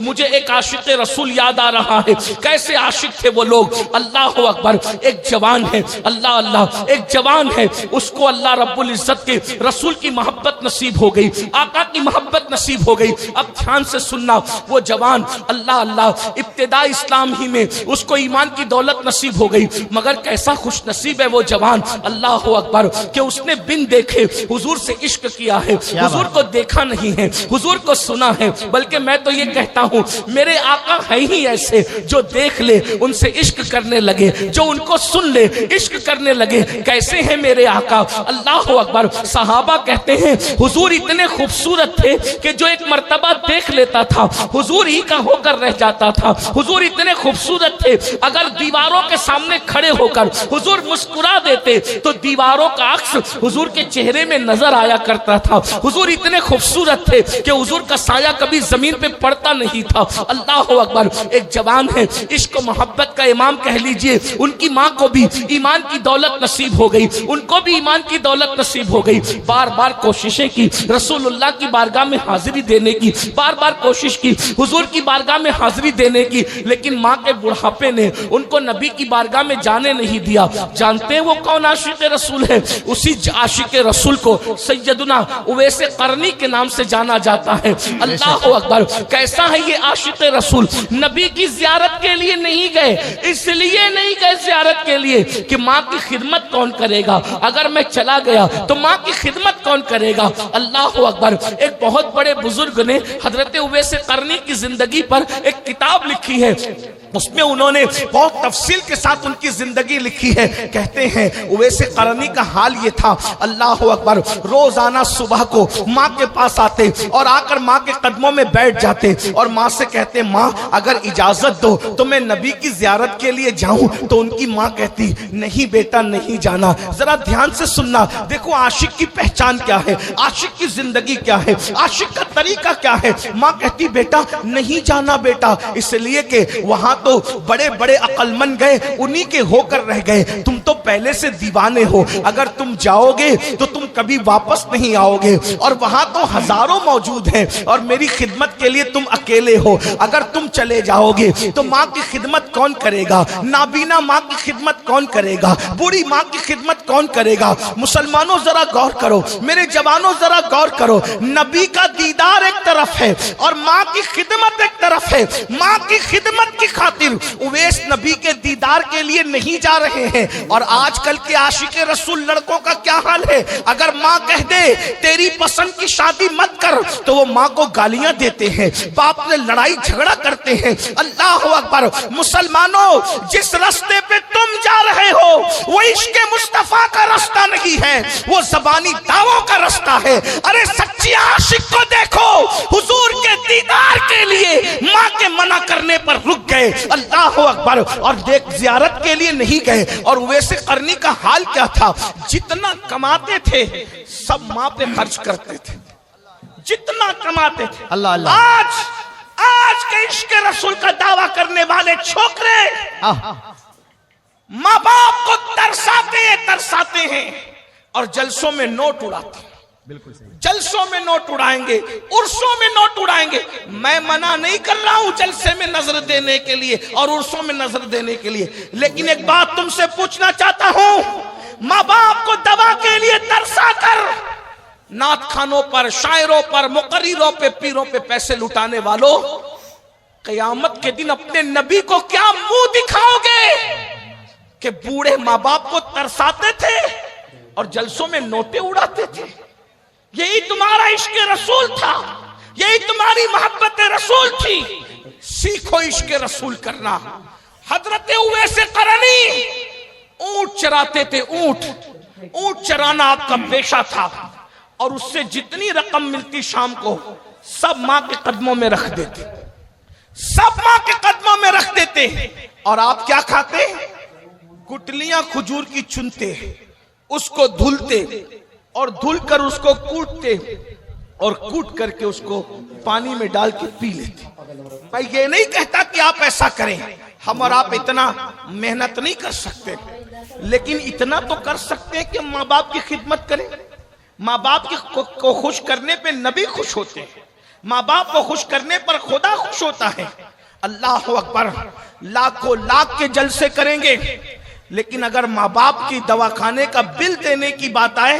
مجھے ایک عاشق رسول یاد آ رہا ہے. کیسے عاشق تھے وہ لوگ. اللہ اکبر. ایک جوان ہے, اللہ اللہ, ایک جوان ہے, اس کو اللہ رب العزت کے رسول کی محبت نصیب ہو گئی, آقا کی محبت نصیب ہو گئی. اب دھیان سے سننا, وہ جوان اللہ اللہ ابتدا اسلام ہی میں اس کو ایمان کی دولت نصیب ہو گئی, مگر کیسا خوش نصیب ہے وہ جوان, اللہ اکبر, کہ اس نے بن دیکھے حضور سے عشق کیا ہے. حضور کو دیکھا نہیں ہے, حضور کو سنا ہے, بلکہ میں تو یہ کہتا ہوں میرے آقا ہے ہی ایسے جو دیکھ لے ان سے عشق کرنے لگے, جو ان کو سن لے عشق کرنے لگے. کیسے ہیں میرے آقا, اللہ اکبر. صحابہ کہتے ہیں حضور اتنے خوبصورت تھے کہ جو ایک مرتبہ دیکھ لیتا تھا حضور ہی کا ہو کر رہ جاتا تھا. حضور اتنے خوبصورت تھے, اگر دیواروں کے سامنے کھڑے ہو کر حضور مسکرا دیتے تو دیواروں کا عکس حضور کے چہرے میں نظر آیا کرتا تھا. حضور اتنے خوبصورت تھے کہ حضور کا سایہ کبھی زمین پہ پڑتا نہیں تھا. اللہ اکبر. ایک جوان ہے, عشق و محبت کا امام کہہ لیجئے. ان کی ماں کو بھی ایمان کی دولت نصیب ہو گئی, ان کو بھی ایمان کی دولت نصیب ہو گئی. بار بار کوششیں کی رسول اللہ کی بارگاہ میں حاضری دینے کی, بار بار کوشش کی حضور کی بارگاہ میں حاضری دینے کی, لیکن ماں کے بڑھاپے نے ان کو نبی کی بارگاہ میں جانے نہیں دیا. جانتے ہیں وہ کون عاشق رسول ہے؟ اسی عاشق رسول کو سیدنا اویس قرنی کے نام سے جانا جاتا ہے. اللہ اکبر. کیسا ہے یہ عاشق رسول؟ نبی کی زیارت کے لیے نہیں گئے, اس لیے نہیں گئے زیارت کے لیے کہ ماں کی خدمت کون کرے گا, اگر میں چلا گیا تو ماں کی خدمت کون کرے گا. اللہ اکبر. ایک بہت بڑے بزرگ نے حضرت اویس قرنی کی زندگی پر ایک کتاب لکھی ہے, اس میں انہوں نے بہت تفصیل کے ساتھ ان کی زندگی لکھی ہے. کہتے ہیں اویس قرنی کا حال یہ تھا, اللہ اکبر, روزانہ صبح کو ماں کے پاس آتے اور آ کر ماں کے قدموں میں بیٹھ جاتے اور ماں سے کہتے ماں اگر اجازت دو تو میں نبی کی زیارت کے لیے جاؤں. تو ان کی ماں کہتی نہیں بیٹا نہیں جانا. ذرا دھیان سے سننا, دیکھو عاشق کی پہچان کیا ہے, عاشق کی زندگی کیا ہے, عاشق کا طریقہ کیا ہے. ماں کہتی بیٹا نہیں جانا بیٹا, اس لیے کہ وہاں تو بڑے بڑے عقل مند گئے, انہی کے ہو کر رہ گئے, تم تو پہلے سے دیوانے ہو, اگر تم جاؤ گے تو تم کبھی واپس نہیں آؤ گے, اور وہاں تو ہزاروں موجود ہیں اور میری خدمت کے لیے تم اکیلے ہو, اگر تم چلے جاؤ گے تو ماں کی خدمت کون کرے گا, نابینا ماں کی خدمت کون کرے گا, بوڑھی ماں کی خدمت کون کرے گا. مسلمانوں ذرا غور کرو, میرے جوانوں ذرا غور کرو, نبی کا دیدار ایک طرف ہے اور ماں کی خدمت ایک طرف ہے. ماں کی خدمت کی خاطر اویس نبی کے دیدار کے لیے نہیں جا رہے ہیں. اور آج کل کے عاشق رسول لڑکوں کا کیا حال ہے, اگر ماں کہہ دے تیری پسند کی شادی مت کر تو وہ ماں کو گالیاں دیتے ہیں, باپ نے لڑائی جھگڑا کرتے ہیں. اللہ اکبر. مسلمانوں جس راستے پہ تم جا رہے ہو وہ عشق مصطفیٰ کا راستہ نہیں ہے, وہ زبانی دعووں کا راستہ ہے. ارے سچی عاشق کو دیکھو, حضور کے دیدار کے لیے ماں کے منع کرنے پر رک گئے. اللہ اکبر. اور دیکھ زیارت کے لیے نہیں گئے. اور اویس قرنی کا حال کیا تھا, جتنا کماتے تھے سب ماں پہ خرچ کرتے تھے, جتنا کماتے تھے. اللہ اللہ. آج کے عشق رسول کا دعویٰ کرنے والے چھوکرے ماں باپ کو ترساتے ہیں اور جلسوں میں نوٹ اڑاتے ہیں. بالکل صحیح. جلسوں میں نوٹ اڑائیں گے, عرسوں میں نوٹ اڑائیں گے. میں منع نہیں کر رہا ہوں جلسے میں نظر دینے کے لیے اور عرسوں میں نظر دینے کے لیے, لیکن ایک بات تم سے پوچھنا چاہتا ہوں, ماں باپ کو دوا کے لیے ترسا کر نعت خانوں پر, شاعروں پر, مقرروں پہ, پیروں پہ پیسے لٹانے والوں, قیامت کے دن اپنے نبی کو کیا منہ دکھاؤ گے کہ بوڑھے ماں باپ کو ترساتے تھے اور جلسوں میں نوٹیں اڑاتے تھے. یہی تمہارا عشق رسول تھا, یہی تمہاری محبت رسول تھی. سیکھو عشق رسول کرنا. حضرت اویس قرنی اونٹ چراتے تھے, اونٹ چرانا آپ کا پیشہ تھا, اور اس سے جتنی رقم ملتی شام کو سب ماں کے قدموں میں رکھ دیتے, سب ماں کے قدموں میں رکھ دیتے. اور آپ کیا کھاتے, گٹلیاں کھجور کی چنتے, اس کو دھلتے اور دھل کر اس کو کوٹتے اور کوٹ کر کے اس کو پانی میں ڈال کے پی لیتے. میں یہ نہیں کہتا کہ آپ ایسا کریں, ہم اور آپ اتنا محنت نہیں کر سکتے, لیکن اتنا تو کر سکتے ہیں کہ ماں باپ کی خدمت کریں. ماں باپ کو خوش کرنے پہ نبی خوش ہوتے ہیں, ماں باپ کو خوش کرنے پر خدا خوش ہوتا ہے. اللہ اکبر. لاکھوں لاکھ کے جلسے کریں گے لیکن اگر ماں باپ کی دواخانے کا بل دینے کی بات آئے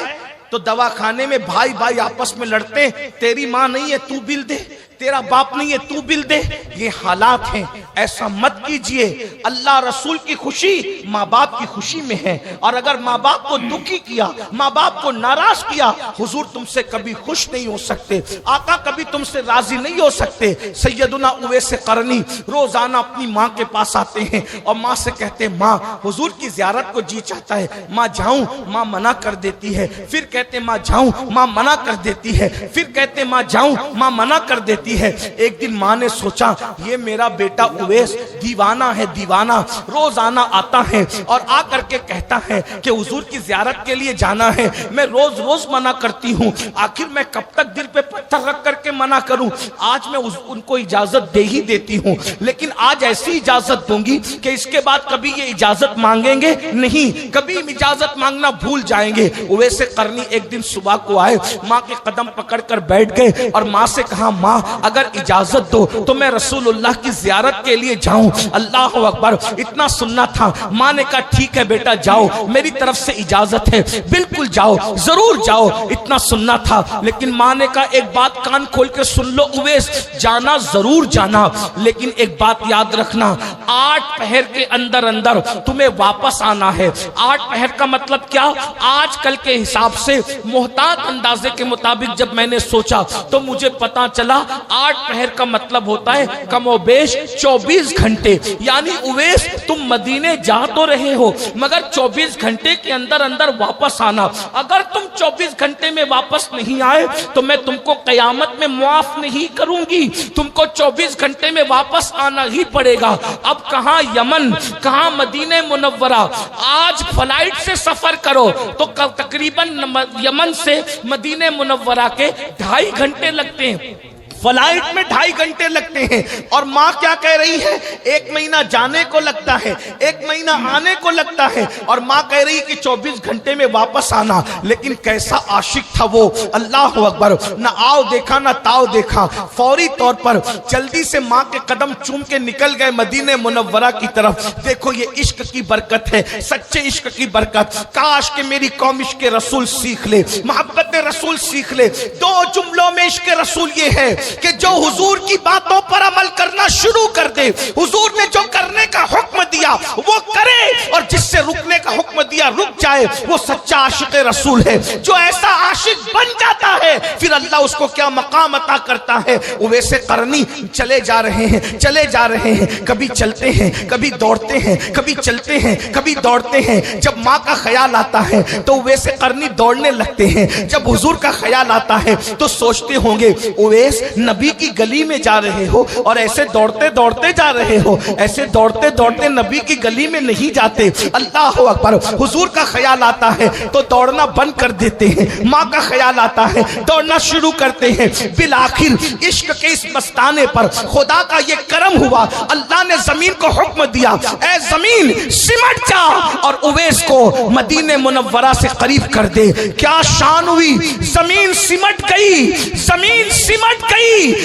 تو دواخانے میں بھائی بھائی آپس میں لڑتے ہیں, تیری ماں نہیں ہے تو بل دے, تیرا باپ نہیں ہے تو بل دے. یہ حالات ہیں, ایسا مت کیجئے. اللہ رسول کی خوشی ماں باپ کی خوشی میں ہے, اور اگر ماں باپ کو دکھی کیا, ماں باپ کو ناراض کیا, حضور تم سے کبھی خوش نہیں ہو سکتے, آقا کبھی تم سے راضی نہیں ہو سکتے. سیدنا اویس قرنی روزانہ اپنی ماں کے پاس آتے ہیں اور ماں سے کہتے ہیں ماں حضور کی زیارت کو جی چاہتا ہے, ماں جاؤں, ماں منع کر دیتی ہے. پھر کہتے ماں جاؤں, ماں منع کر دیتی ہے. پھر کہتے ماں جاؤں, ماں منع کر دیتی ہے. ایک دن ماں نے سوچا یہ میرا بیٹا اویس دیوانہ ہے, دیوانہ روزانہ آتا ہے اور آ کر کے کہتا ہے کہ حضور کی زیارت کے لیے جانا ہے, میں روز روز منع کرتی ہوں, آخر میں کب تک دل پہ پتھر رکھ کر کے منع کروں. آج میں ان کو اجازت دے ہی دیتی ہوں, لیکن آج ایسی اجازت دوں گی کہ اس کے بعد کبھی یہ اجازت مانگیں گے نہیں, کبھی اجازت مانگنا بھول جائیں گے. اویس قرنی ایک دن صبح کو آئے, ماں کے قدم پکڑ کر بیٹھ گئے اور ماں سے کہا ماں اگر اجازت دو تو میں رسول اللہ کی زیارت کے لیے جاؤں. اللہ اکبر. اتنا سننا تھا. ماں نے کہا ٹھیک ہے بیٹا جاؤ, میری طرف سے اجازت ہے, بالکل جاؤ, ضرور جاؤ. اتنا سننا تھا, لیکن ماں نے کہا ایک بات کان کھول کے سن لو اویس, جانا ضرور جانا, لیکن ایک بات یاد رکھنا, 8 پہر کے اندر اندر تمہیں واپس آنا ہے. 8 پہر کا مطلب کیا؟ آج کل کے حساب سے محتاط اندازے کے مطابق جب میں نے سوچا تو مجھے پتا چلا 8 پہر کا مطلب ہوتا ہے کم و بیش 24 گھنٹے. یعنی اویس تم مدینے جا تو رہے ہو مگر 24 گھنٹے کے اندر اندر واپس آنا. اگر تم 24 گھنٹے میں واپس نہیں آئے تو میں تم کو قیامت میں معاف نہیں کروں گی, تم کو 24 گھنٹے میں واپس آنا ہی پڑے گا. اب کہاں یمن, کہاں مدینہ منورہ. آج فلائٹ سے سفر کرو تو تقریباً یمن سے مدینہ منورہ کے 2.5 گھنٹے لگتے ہیں, فلائٹ میں 2.5 گھنٹے لگتے ہیں. اور ماں کیا کہہ رہی ہے, 1 مہینہ جانے کو لگتا ہے, 1 مہینہ آنے کو لگتا ہے, اور ماں کہہ رہی کہ 24 گھنٹے میں واپس آنا. لیکن کیسا عاشق تھا وہ, اللہ اکبر. نہ آؤ دیکھا نہ تاؤ دیکھا, فوری طور پر جلدی سے ماں کے قدم چوم کے نکل گئے مدینہ منورہ کی طرف. دیکھو یہ عشق کی برکت ہے, سچے عشق کی برکت. کاش کہ میری قوم عشق رسول سیکھ لے, محبت رسول سیکھ لے. 2 جملوں میں عشق رسول یہ ہے کہ جو حضور کی باتوں پر عمل کرنا شروع کر دے, حضور نے جو کرنے کا حکم دیا وہ کرے, اور جس سے رکنے کا حکم دیا رک جائے, وہ سچا عاشق رسول ہے. جو ایسا عاشق بن جاتا ہے پھر اللہ اس کو کیا مقام عطا کرتا ہے. اویس قرنی چلے جا رہے ہیں, چلے جا رہے ہیں, کبھی چلتے ہیں, کبھی دوڑتے ہیں, کبھی چلتے ہیں, کبھی دوڑتے ہیں. جب ماں کا خیال آتا ہے تو اویس قرنی دوڑنے لگتے ہیں. جب حضور کا خیال آتا ہے تو سوچتے ہوں گے اویس نبی کی گلی میں جا رہے ہو اور ایسے دوڑتے دوڑتے جا رہے ہو, ایسے دوڑتے دوڑتے نبی کی گلی میں نہیں جاتے. اللہ اکبر. حضور کا خیال آتا ہے تو دوڑنا بند کر دیتے ہیں, ماں کا خیال آتا ہے دوڑنا شروع کرتے ہیں. بالآخر عشق کے اس مستانے پر خدا کا یہ کرم ہوا, اللہ نے زمین کو حکم دیا اے زمین سمٹ جا اور اویس کو مدینہ منورہ سے قریب کر دے. کیا شان ہوئی, زمین سمٹ گئی, زمین سمٹ گئی.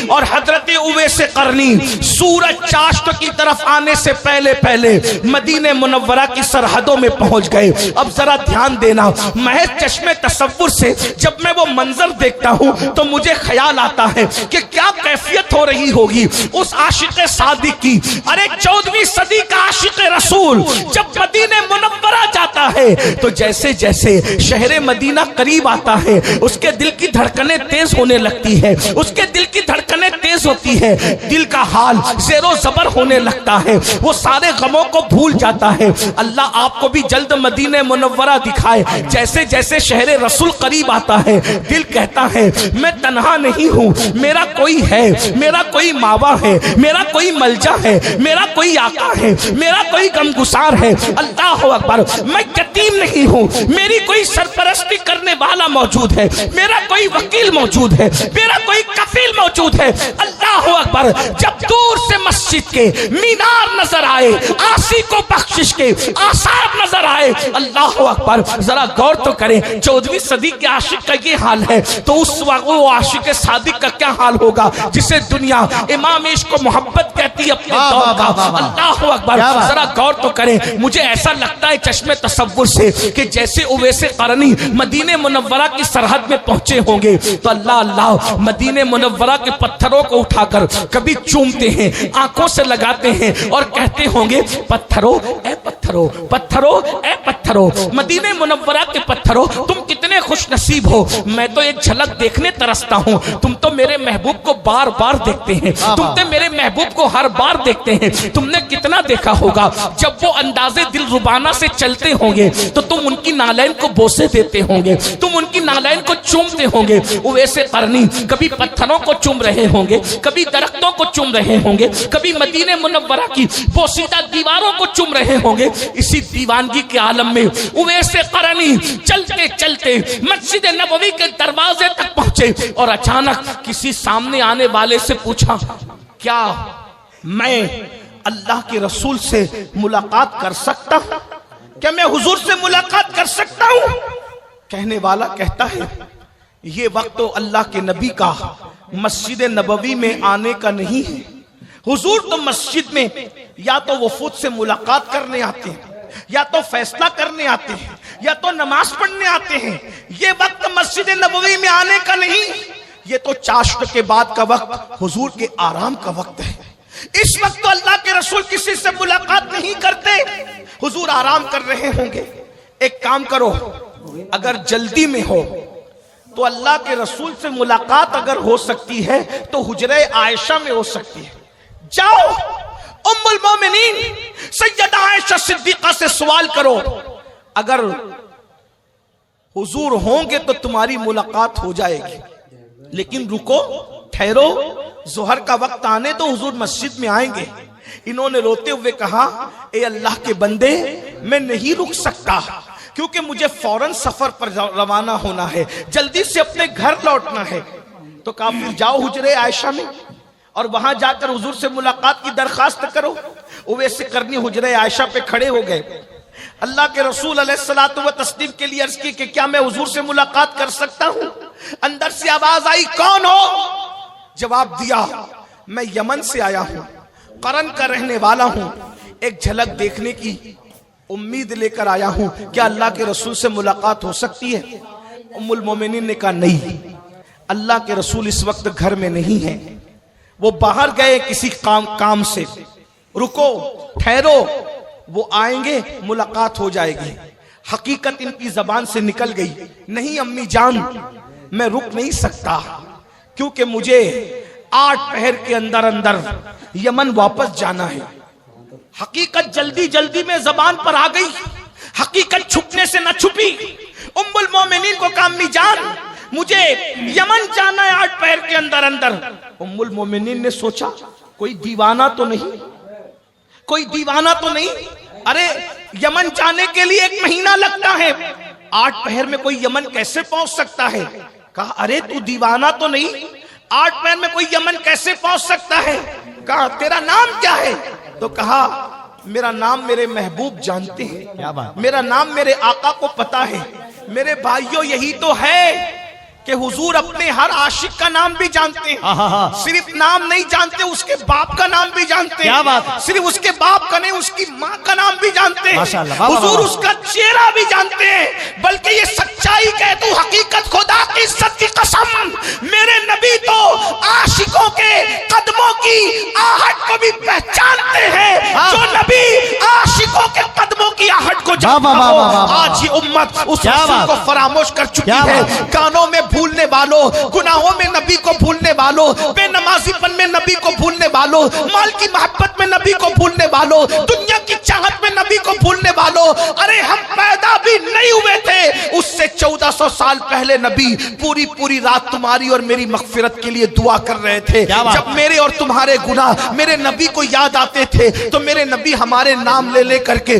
اور حضرت اویس قرنی سورج چاشت کی طرف آنے سے پہلے پہلے مدینہ منورہ کی سرحدوں میں پہنچ گئے. اب ذرا دھیان دینا, محض چشمے تصور سے جب میں وہ منظر دیکھتا ہوں تو مجھے خیال آتا ہے کہ کیا کیفیت ہو رہی ہوگی اس عاشق صادق کی. ارے 14ویں صدی کا عاشق رسول جب مدینہ منورہ جاتا ہے تو جیسے جیسے شہر مدینہ قریب آتا ہے اس کے دل کی دھڑکنیں تیز ہونے لگتی ہے, اس کے دل کی دھڑکنیں تیز ہوتی ہے, دل کا حال زیر و زبر ہونے لگتا ہے, وہ سارے غموں کو بھول جاتا ہے. اللہ آپ کو بھی جلد مدینہ منورہ دکھائے. جیسے جیسے شہر رسول قریب آتا ہے دل کہتا ہے میں تنہا نہیں ہوں, میرا کوئی ہے, میرا کوئی ماوا ہے, میرا کوئی ملجا ہے, میرا کوئی آقا ہے, میرا کوئی غمگسار ہے. اللہ اکبر. میں یتیم نہیں ہوں, میری کوئی سرپرستی کرنے والا موجود ہے, میرا کوئی وکیل موجود ہے, میرا کوئی کفیل موجود ہے. اللہ اکبر. جب دور سے مسجد کے مینار نظر آئے, آسی کو بخشش کے آثار نظر آئے, اللہ اکبر، ذرا غور تو کریں 14ویں صدی کے عاشق کا یہ حال ہے تو اس وقت وہ عاشق صادق کا کیا حال ہوگا جسے دنیا امام عشق کو محبت کہتی ہے اپنے دور کا۔ اللہ اکبر، ذرا غور تو کریں، مجھے ایسا لگتا ہے چشم تصور سے کہ جیسے اویس قرنی مدینہ منورہ کی سرحد میں پہنچے ہوں گے تو اللہ مدینہ منورہ کے پتھروں کو اٹھا کر کبھی چومتے ہیں، آنکھوں سے لگاتے ہیں اور کہتے ہوں گے پتھروں اے پتھروں، پتھروں اے پتھروں، مدینہ منورہ کے پتھروں تم کتنے خوش نصیب ہو، میں تو ایک جھلک دیکھنے ترستا ہوں، تم تو میرے محبوب کو بار بار دیکھتے ہیں، تم تو میرے محبوب کو ہر بار دیکھتے ہیں، تم نے کتنا دیکھا ہوگا جب وہ اندازے دل ربانہ سے چلتے ہوں گے تو تم ان کی نالین کو بوسے دیتے ہوں گے، تم ان کی نالین کو چومتے ہوں گے۔ اویس قرنی کبھی پتھروں کو چوم رہے ہوں گے، کبھی درختوں کو چوم رہے ہوں گے، کبھی مدینہ منورہ کی پوشیدہ دیواروں کو چوم رہے ہوں گے۔ اسی دیوانگی کے عالم میں اویس قرنی چلتے چلتے مسجد نبوی کے دروازے تک پہنچے اور اچانک کسی سامنے آنے والے سے پوچھا کیا میں اللہ کے رسول سے ملاقات کر سکتا ہوں؟ کیا میں حضور سے ملاقات کر سکتا ہوں؟ کہنے والا کہتا ہے یہ وقت تو اللہ کے نبی کا مسجد نبوی میں آنے کا نہیں ہے، حضور تو مسجد میں یا تو وفود سے ملاقات کرنے آتے ہیں، یا تو فیصلہ کرنے آتے ہیں، یا تو نماز پڑھنے آتے ہیں، یہ وقت مسجد نبوی میں آنے کا نہیں، یہ تو چاشت کے بعد کا وقت حضور کے آرام کا وقت ہے، اس وقت تو اللہ کے رسول کسی سے ملاقات نہیں کرتے، حضور آرام کر رہے ہوں گے۔ ایک کام کرو، اگر جلدی میں ہو تو اللہ کے رسول سے ملاقات اگر ہو سکتی ہے تو حجرہ عائشہ میں ہو سکتی ہے، جاؤ ام المومنین سیدہ عائشہ صدیقہ سے سوال کرو، اگر حضور ہوں گے تو تمہاری ملاقات ہو جائے گی، لیکن رکو، ٹھہرو، ظہر کا وقت آنے تو حضور مسجد میں آئیں گے۔ انہوں نے روتے ہوئے کہا اے اللہ کے بندے میں نہیں رک سکتا کیونکہ مجھے فوراً سفر پر روانہ ہونا ہے، جلدی سے اپنے گھر لوٹنا ہے۔ تو کہا پھر جاؤ حجرہ عائشہ میں اور وہاں جا کر حضور سے ملاقات کی درخواست کرو۔ اویس قرنی حجرہ عائشہ پہ کھڑے ہو گئے، اللہ کے رسول علیہ الصلوۃ والتسلیم کے لیے عرض کی کہ کیا میں حضور سے ملاقات کر سکتا ہوں؟ اندر سے آواز آئی کون ہو؟ جواب دیا میں یمن سے آیا ہوں، قرن کا رہنے والا ہوں، ایک جھلک دیکھنے کی امید لے کر آیا ہوں، کیا اللہ کے رسول سے ملاقات ہو سکتی ہے؟ ام المومنین نے کہا نہیں، اللہ کے رسول اس وقت گھر میں نہیں ہیں، وہ باہر گئے کسی کام سے، رکو، ٹھہرو، وہ آئیں گے ملاقات ہو جائے گی۔ حقیقت ان کی زبان سے نکل گئی، نہیں امی جان میں رک نہیں سکتا کیونکہ مجھے 8 پہر کے اندر اندر یمن واپس جانا ہے۔ حقیقت جلدی جلدی میں زبان پر آ گئی، حقیقت چھپنے سے نہ چھپی۔ ام المومنین کو کہا امی جان مجھے یمن جانا ہے 8 پہر کے اندر اندر۔ ام المومنین نے سوچا کوئی دیوانہ تو نہیں، کوئی دیوانہ تو نہیں، ارے یمن جانے کے لیے 1 مہینہ لگتا ہے، 8 پہر میں کوئی یمن کیسے پہنچ سکتا ہے؟ کہا ارے تو دیوانہ تو نہیں، 8 پہر میں کوئی یمن کیسے پہنچ سکتا ہے؟ کہا تیرا نام کیا ہے؟ تو کہا میرا نام میرے محبوب جانتے ہیں، میرا نام میرے آقا کو پتا ہے۔ میرے بھائیوں یہی تو ہے کہ حضور اپنے ہر عاشق کا نام بھی جانتے ہیں، صرف نام نہیں جانتے، اس کے باپ کا نام بھی جانتے ہیں، صرف اس کے باپ کا نہیں اس کی ماں کا نام بھی جانتے ہیں، حضور اس کا چہرہ بھی جانتے ہیں۔ بلکہ یہ سچائی کہہ دوں، حقیقت خدا کی عزت کی قسم، میرے نبی تو عاشقوں کے قدموں کی آہٹ کو بھی پہچانتے ہیں، جو نبی عاشقوں کے قدموں کی آہٹ کو جانتا ہو۔ آج یہ امت اس رسول کو فراموش کر چکی ہے، کانوں میں بھولنے والوں، گناہوں میں نبی کو بھولنے والوں، بے نمازی پن میں نبی کو بھولنے والوں، مال کی محبت میں نبی کو بھولنے والوں، دنیا کی چاہت میں نبی کو بھولنے والوں۔ ارے ہم پیدا بھی نہیں ہوئے تھے اس سے 1400 سال پہلے نبی پوری رات تمہاری اور میری مغفرت کے لیے دعا کر رہے تھے۔ جب میرے اور تمہارے گناہ میرے نبی کو یاد آتے تھے تو میرے نبی ہمارے نام لے لے کر کے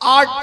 8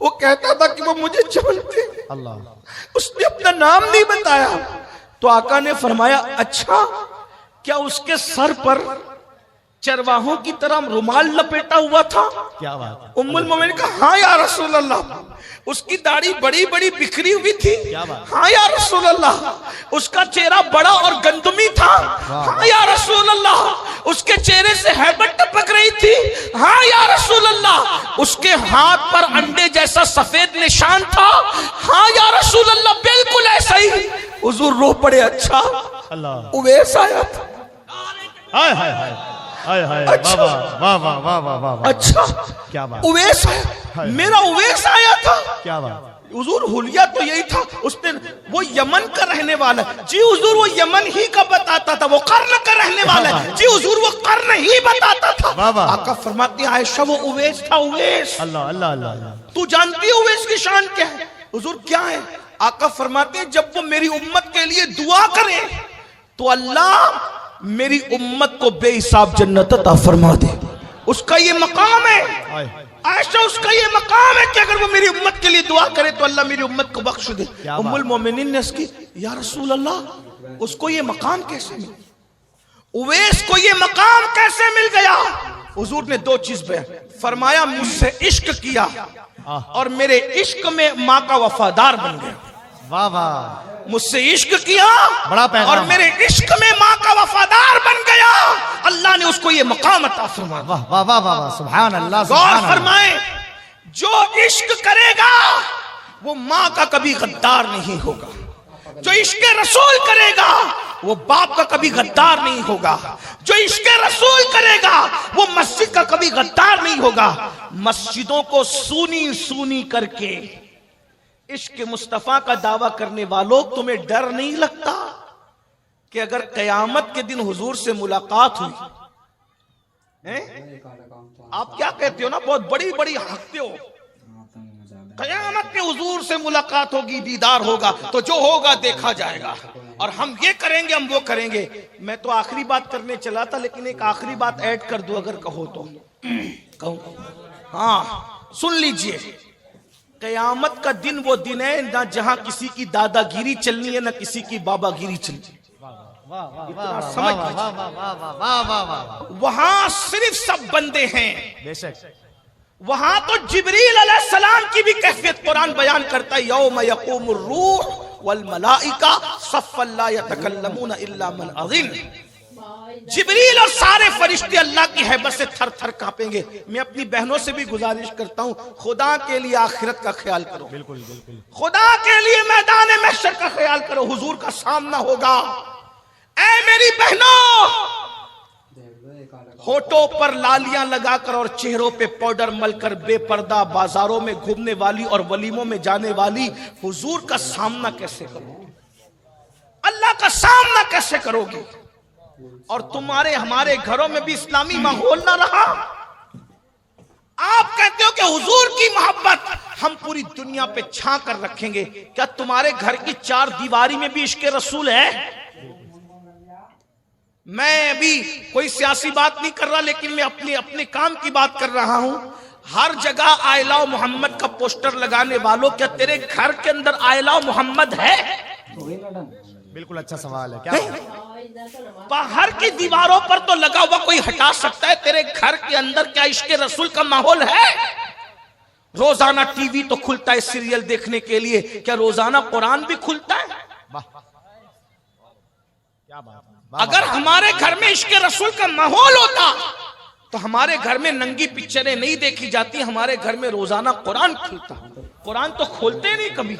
وہ کہتا تھا کہ وہ مجھے جانتے ہیں، اللہ اس نے اپنا نام نہیں بتایا. تو آقا نے فرمایا اچھا کیا اس کے سر پر چرواہوں کی طرح رومال لپیٹا ہوا تھا؟ کیا بات ہے. ام المومنین کہا ہاں یا رسول اللہ. اس کی داڑھی بڑی بڑی بکھری ہوئی تھی؟ کیا بات. ہاں یا رسول اللہ. اس کا چہرہ بڑا اور گندمی تھا؟ ہاں یا رسول اللہ. اس کے چہرے سے ہیبت ٹپک رہی تھی؟ ہاں یا رسول اللہ. اس کے ہاتھ پر انڈے جیسا سفید نشان تھا؟ ہاں یا رسول اللہ بالکل ایسا ہی. حضور رو پڑے اچھا اللہ. اویس آیا تھا. ہائے ہائے ہائے ہائے ہائے. اچھا. واہ واہ واہ واہ واہ واہ. اچھا کیا بات. اویس آیا. میرا اویس آیا تھا. کیا بات. حضور حلیہ تو یہی تھا. اس نے وہ یمن کا رہنے والا ہے. جی حضور وہ یمن ہی کا بتاتا تھا. وہ قرن کا رہنے والا ہے. جی حضور وہ قرن ہی بتاتا تھا. آقا فرماتی ہیں عائشہ وہ اویس تھا. اویس اللہ اللہ اللہ اللہ. تو جانتی ہے اویس کی شان کیا ہے؟ حضور کیا ہے؟ آقا فرماتے ہیں جب وہ میری امت کے لیے دعا کرے تو اللہ میری امت کو بے حساب جنت عطا فرما دے. اس کا یہ مقام ہے عائشہ. اس کا یہ مقام ہے کہ اگر وہ میری امت کے لیے دعا کرے تو اللہ میری امت کو بخش دے. ام المومنین نے اس کی یا رسول اللہ اس کو یہ مقام کیسے مل گیا؟ اویس کو یہ مقام کیسے مل گیا؟ حضور نے دو چیز بیان فرمایا. مجھ سے عشق کیا اور میرے عشق میں ماں کا وفادار بن گیا. واہ واہ. مجھ سے عشق کیا بڑا پیغام. اور میرے عشق میں ماں کا وفادار بن گیا. اللہ نے اس کو یہ مقام عطا فرمایا. واہ واہ واہ واہ. سبحان اللہ. غور سبحان اللہ. فرمائیں جو عشق کرے گا وہ ماں کا کبھی غدار نہیں ہوگا. جو عشق رسول کرے گا وہ باپ کا کبھی غدار نہیں ہوگا. جو عشق رسول کرے گا وہ مسجد کا کبھی غدار نہیں ہوگا. مسجدوں کو سونی سونی کر کے عشق مصطفیٰ کا دعویٰ کرنے والوں تمہیں ڈر نہیں لگتا کہ اگر قیامت کے دن حضور سے ملاقات ہوئی آپ کیا کہتے ہو نا بہت بڑی بڑی ہنستے ہو. قیامت میں حضور سے ملاقات ہوگی دیدار ہوگا تو جو ہوگا دیکھا جائے گا اور ہم یہ کریں گے ہم وہ کریں گے. میں تو آخری بات کرنے چلا تھا لیکن ایک آخری بات ایڈ کر دو اگر کہو تو. کہوں ہاں سن لیجئے. قیامت کا دن وہ دن ہے نہ جہاں کسی کی دادا گیری چلنی ہے نہ کسی کی بابا گیری چلنی ہے. سمجھ وہاں صرف سب بندے ہیں. بے شک. وہاں تو جبریل علیہ السلام کی بھی کیفیت قرآن بیان کرتا ہے. یوم یقوم الروح والملائکہ صفا لا یتکلمون الا من اذن. جبریل اور سارے فرشتے اللہ کی ہیبت سے تھر تھر کانپیں گے. میں اپنی بہنوں سے بھی گزارش کرتا ہوں خدا کے لیے آخرت کا خیال کرو. بالکل بالکل. خدا کے لیے میدان محشر کا خیال کرو. حضور کا سامنا ہوگا. اے میری بہنوں ہونٹوں پر لالیاں لگا کر اور چہروں پہ پاؤڈر مل کر بے پردہ بازاروں میں گھومنے والی اور ولیموں میں جانے والی حضور کا سامنا کیسے کرو گی؟ اللہ کا سامنا کیسے کرو گی؟ اور تمہارے ہمارے گھروں میں بھی اسلامی ماحول نہ رہا. آپ کہتے ہو کہ حضور کی محبت ہم پوری دنیا پہ چھا کر رکھیں گے. کیا تمہارے گھر کی چار دیواری میں بھی عشق رسول ہے؟ میں ابھی کوئی سیاسی بات نہیں کر رہا لیکن میں اپنے کام کی بات کر رہا ہوں. ہر جگہ آئی لو محمد کا پوسٹر لگانے والوں کیا تیرے گھر کے اندر آئی لو محمد ہے؟ بالکل اچھا سوال ہے. کیا باہر کی دیواروں پر تو لگا ہوا کوئی ہٹا سکتا ہے. تیرے گھر کے اندر کیا عشق رسول کا ماحول ہے؟ روزانہ ٹی وی تو کھلتا ہے سیریل دیکھنے کے لیے. کیا روزانہ قرآن بھی کھلتا ہے؟ کیا بات. اگر ہمارے گھر میں عشق رسول کا ماحول ہوتا تو ہمارے گھر میں ننگی پکچریں نہیں دیکھی جاتی. ہمارے گھر میں روزانہ قرآن کھلتا. قرآن تو کھولتے نہیں کبھی.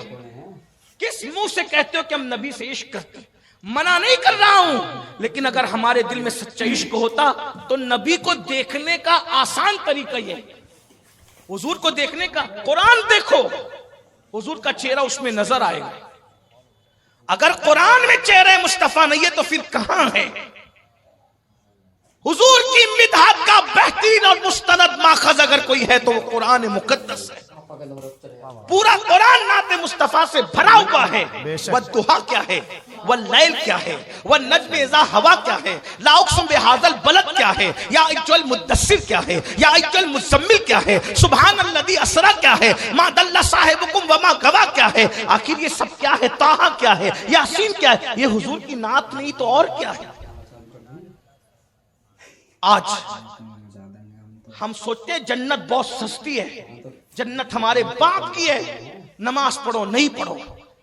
کس منہ سے کہتے ہو کہ ہم نبی سے عشق کرتے؟ منع نہیں کر رہا ہوں لیکن اگر ہمارے دل میں سچا عشق ہوتا تو نبی کو دیکھنے کا آسان طریقہ یہ حضور کو دیکھنے کا. قرآن دیکھو حضور کا چہرہ اس میں نظر آئے گا. اگر قرآن میں چہرہ مصطفیٰ نہیں ہے تو پھر کہاں ہے؟ حضور کی مدحت کا بہترین اور مستند ماخذ اگر کوئی ہے تو وہ قرآن مقدس ہے. پورا قرآن نعت مصطفیٰ سے بھرا ہوا ہے. والضحیٰ کیا ہے؟ واللیل کیا ہے، والنجم اذا ہوا کیا ہے، لا اقسم بہذا البلد کیا ہے، یا ایھا المدثر کیا ہے، یا ایھا المزمل کیا ہے، سبحان الذی اسری کیا ہے، ما ضل صاحبکم وما غوی کیا ہے، آخر یہ سب کیا ہے، طٰہٰ کیا ہے، یاسین کیا ہے، یہ حضور کی نعت نہیں تو اور کیا ہے۔ آج ہم سوچتے ہیں جنت بہت سستی ہے، جنت ہمارے باپ کی ہے، نماز پڑھو نہیں پڑھو،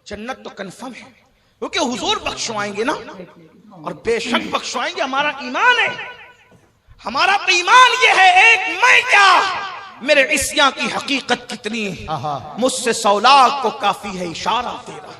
جنت تو کنفرم ہے کیونکہ حضور بخشوائیں گے نا، اور بے شک بخشوائیں گے، ہمارا ایمان ہے، ہمارا تو ایمان یہ ہے، ایک میں کیا میرے عصیاں کی حقیقت کتنی ہے، مجھ سے 100 لاکھ کو کافی ہے اشارہ تیرا۔